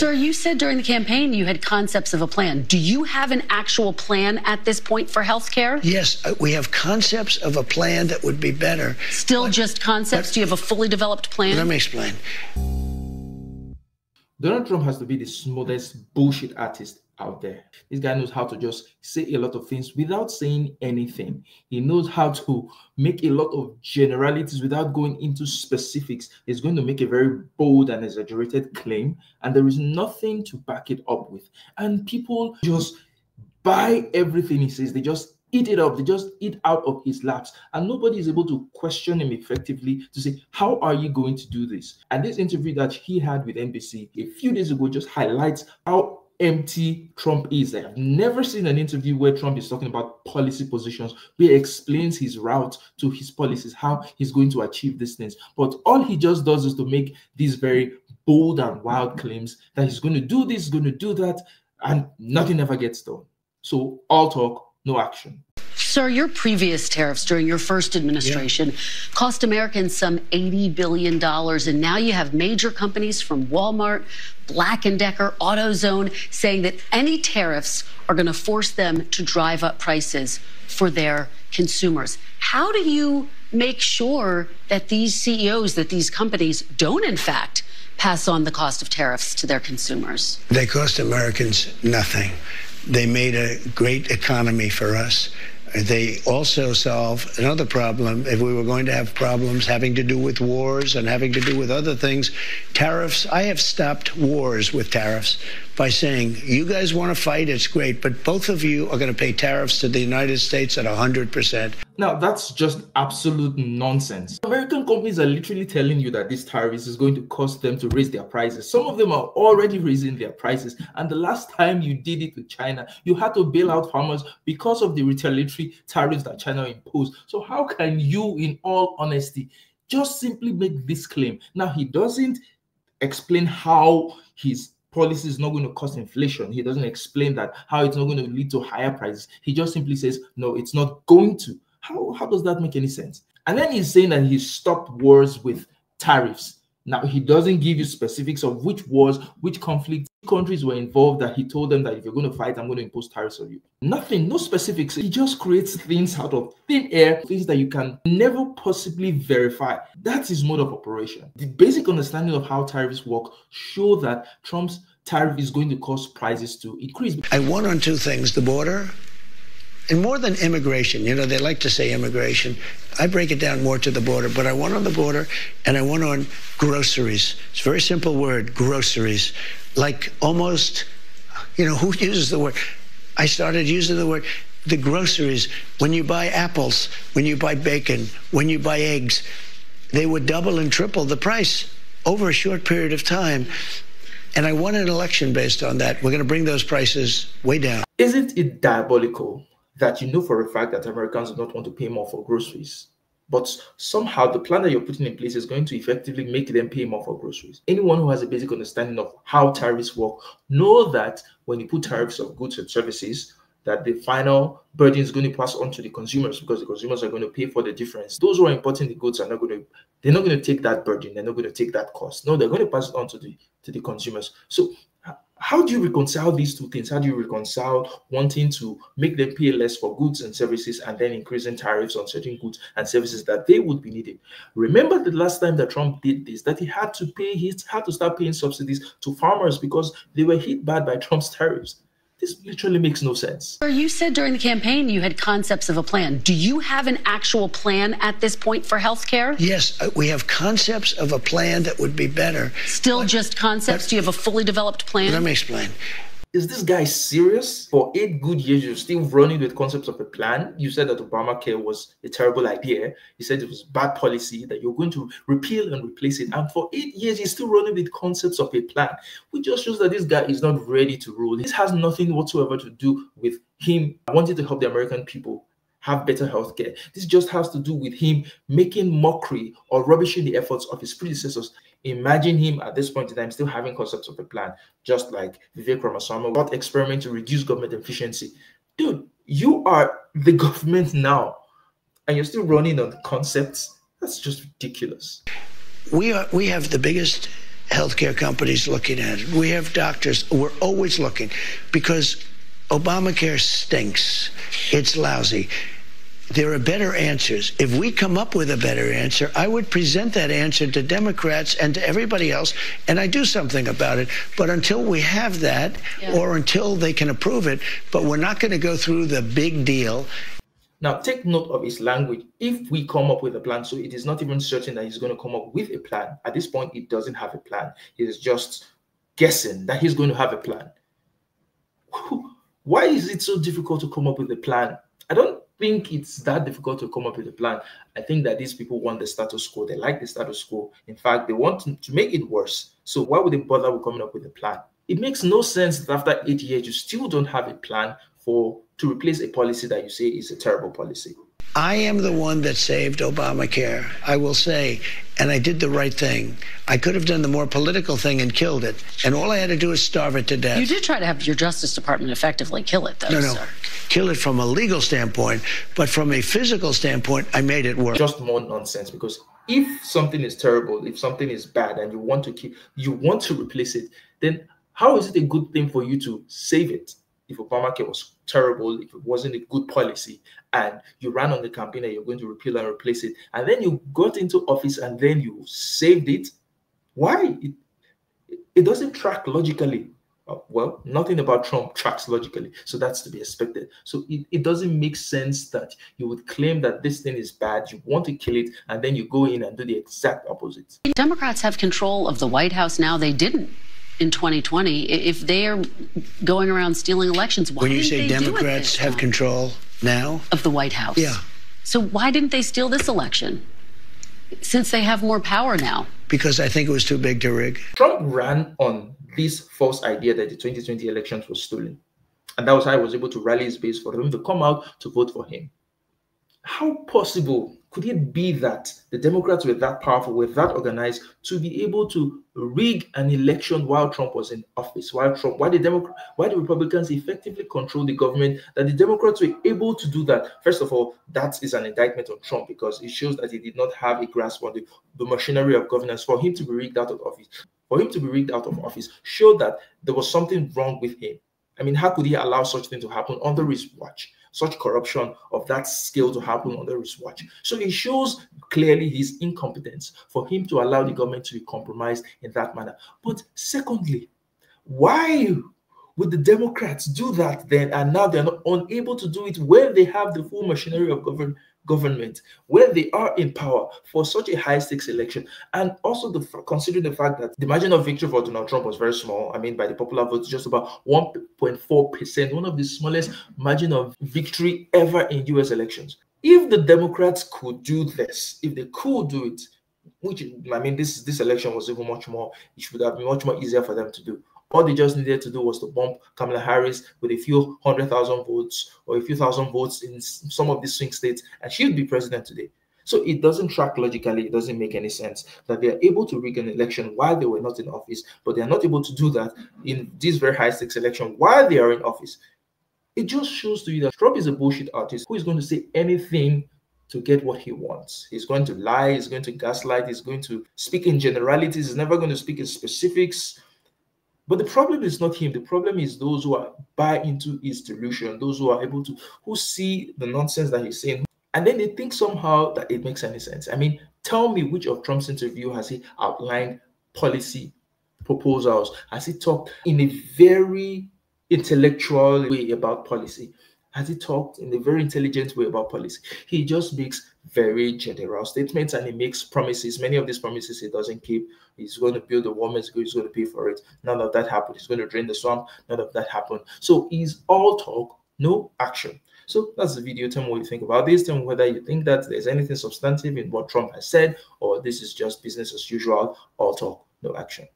Sir, you said during the campaign you had concepts of a plan. Do you have an actual plan at this point for health care? Yes, we have concepts of a plan that would be better. Still just concepts? Do you have a fully developed plan? Let me explain. Donald Trump has to be the smoothest bullshit artist out there. This guy knows how to just say a lot of things without saying anything. He knows how to make a lot of generalities without going into specifics. He's going to make a very bold and exaggerated claim, and there is nothing to back it up with. And people just buy everything he says. They just eat it up. They just eat out of his laps, and nobody is able to question him effectively to say, how are you going to do this? And this interview that he had with NBC a few days ago just highlights how empty Trump is. I have never seen an interview where Trump is talking about policy positions, where he explains his route to his policies, how he's going to achieve these things. But all he just does is to make these very bold and wild claims that he's going to do this, going to do that, and nothing ever gets done. So all talk, no action. Sir, your previous tariffs during your first administration cost Americans some $80 billion. And now you have major companies from Walmart, Black & Decker, AutoZone saying that any tariffs are going to force them to drive up prices for their consumers. How do you make sure that these CEOs, that these companies don't, in fact, pass on the cost of tariffs to their consumers? They cost Americans nothing. They made a great economy for us. They also solve another problem. If we were going to have problems having to do with wars and having to do with other things, tariffs, I have stopped wars with tariffs by saying, you guys want to fight, it's great, but both of you are going to pay tariffs to the United States at 100%. Now, that's just absolute nonsense. American companies are literally telling you that this tariff is going to cause them to raise their prices. Some of them are already raising their prices. And the last time you did it with China, you had to bail out farmers because of the retaliatory tariffs that China imposed. So how can you, in all honesty, just simply make this claim? Now, he doesn't explain how his policy is not going to cause inflation. He doesn't explain that, how it's not going to lead to higher prices. He just simply says, no, it's not going to. How does that make any sense? And then he's saying that he stopped wars with tariffs. Now, he doesn't give you specifics of which wars, which conflicts, countries were involved, that he told them that if you're going to fight, I'm going to impose tariffs on you. Nothing, no specifics. He just creates things out of thin air, things that you can never possibly verify. That's his mode of operation. The basic understanding of how tariffs work show that Trump's tariff is going to cause prices to increase. I won on two things, the border, and more than immigration. You know, they like to say immigration. I break it down more to the border, but I won on the border and I won on groceries. It's a very simple word, groceries. Like almost, you know, who uses the word? I started using the word, the groceries. When you buy apples, when you buy bacon, when you buy eggs, they would double and triple the price over a short period of time. And I won an election based on that. We're going to bring those prices way down. Isn't it diabolical that you know for a fact that Americans do not want to pay more for groceries, but somehow the plan that you're putting in place is going to effectively make them pay more for groceries? Anyone who has a basic understanding of how tariffs work know that when you put tariffs of goods and services, that the final burden is going to pass on to the consumers, because the consumers are going to pay for the difference. Those who are importing the goods are not going to, they're not going to take that burden. They're not going to take that cost. No, they're going to pass it on to the consumers. So how do you reconcile these two things? How do you reconcile wanting to make them pay less for goods and services and then increasing tariffs on certain goods and services that they would be needing? Remember the last time that Trump did this, that he had to start paying subsidies to farmers because they were hit bad by Trump's tariffs. This literally makes no sense. You said during the campaign you had concepts of a plan. Do you have an actual plan at this point for health care? Yes, we have concepts of a plan that would be better. Still just concepts? Do you have a fully developed plan? Let me explain. Is this guy serious? For 8 good years, you're still running with concepts of a plan. You said that Obamacare was a terrible idea. You said it was bad policy, that you're going to repeal and replace it. And for 8 years, you're still running with concepts of a plan. Which just shows that this guy is not ready to rule. This has nothing whatsoever to do with him wanting to help the American people have better health care. This just has to do with him making mockery or rubbishing the efforts of his predecessors. Imagine him at this point in time still having concepts of a plan, just like Vivek Ramaswamy, about experiment to reduce government efficiency. Dude, you are the government now, and you're still running on the concepts. That's just ridiculous. We have the biggest healthcare companies looking at it. We have doctors. We're always looking because Obamacare stinks. It's lousy. There are better answers. If we come up with a better answer, I would present that answer to Democrats and to everybody else, and I do something about it. But until we have that, or until they can approve it, but we're not going to go through the big deal. Now, take note of his language. If we come up with a plan, so it is not even certain that he's going to come up with a plan. At this point, he doesn't have a plan. He is just guessing that he's going to have a plan. Why is it so difficult to come up with a plan? I don't think it's that difficult to come up with a plan. I think that these people want the status quo. They like the status quo. In fact, they want to make it worse. So why would they bother with coming up with a plan? It makes no sense that after 8 years, you still don't have a plan to replace a policy that you say is a terrible policy. I am the one that saved Obamacare, I will say, and I did the right thing. I could have done the more political thing and killed it, and all I had to do is starve it to death. You did try to have your Justice Department effectively kill it, though, No, sir. Kill it from a legal standpoint, but from a physical standpoint, I made it work. Just more nonsense, because if something is terrible, if something is bad, and you want to replace it, then how is it a good thing for you to save it? If Obamacare was terrible, if it wasn't a good policy, and you ran on the campaign that you're going to repeal and replace it, and then you got into office and then you saved it, why? It doesn't track logically. Well, nothing about Trump tracks logically, so that's to be expected. So it doesn't make sense that you would claim that this thing is bad, you want to kill it, and then you go in and do the exact opposite. Democrats have control of the White House now. They didn't in 2020. If they are going around stealing elections, why when you didn't say they Democrats have control now of the White House? Yeah. So why didn't they steal this election, since they have more power now? Because I think it was too big to rig. Trump ran on this false idea that the 2020 elections were stolen, and that was how he was able to rally his base for them to come out to vote for him. How possible could it be that the Democrats were that powerful, were that organized to be able to rig an election while Trump was in office, why the Republicans effectively controlled the government, that the Democrats were able to do that? First of all, that is an indictment on Trump, because it shows that he did not have a grasp on the machinery of governance. For him to be rigged out of office, showed that there was something wrong with him. I mean, how could he allow such thing to happen under his watch? Such corruption of that scale to happen under his watch. So it shows clearly his incompetence for him to allow the government to be compromised in that manner. But secondly, why would the Democrats do that then, and now they're not unable to do it when they have the full machinery of government, when they are in power for such a high-stakes election? And also considering the fact that the margin of victory for Donald Trump was very small. I mean, by the popular vote, just about 1.4%, one of the smallest margin of victory ever in U.S. elections. If the Democrats could do this, if they could do it, which, I mean, this election was even much more, it would have been much more easier for them to do. All they just needed to do was to bump Kamala Harris with a few 100,000 votes or a few thousand votes in some of these swing states, and she would be president today. So it doesn't track logically. It doesn't make any sense that they are able to rig an election while they were not in office, but they are not able to do that in this very high-stakes election while they are in office. It just shows to you that Trump is a bullshit artist who is going to say anything to get what he wants. He's going to lie, he's going to gaslight, he's going to speak in generalities, he's never going to speak in specifics. But the problem is not him. The problem is those who buy into his delusion, those who are able to, who see the nonsense that he's saying, and then they think somehow that it makes any sense. I mean, tell me, which of Trump's interview has he outlined policy proposals? Has he talked in a very intellectual way about policy? Has he talked in a very intelligent way about policy? He just makes very general statements and he makes promises. Many of these promises he doesn't keep. He's going to build a wall, he's going to pay for it. None of that happened. He's going to drain the swamp. None of that happened. So he's all talk, no action. So that's the video. Tell me what you think about this. Tell me whether you think that there's anything substantive in what Trump has said, or this is just business as usual, all talk, no action.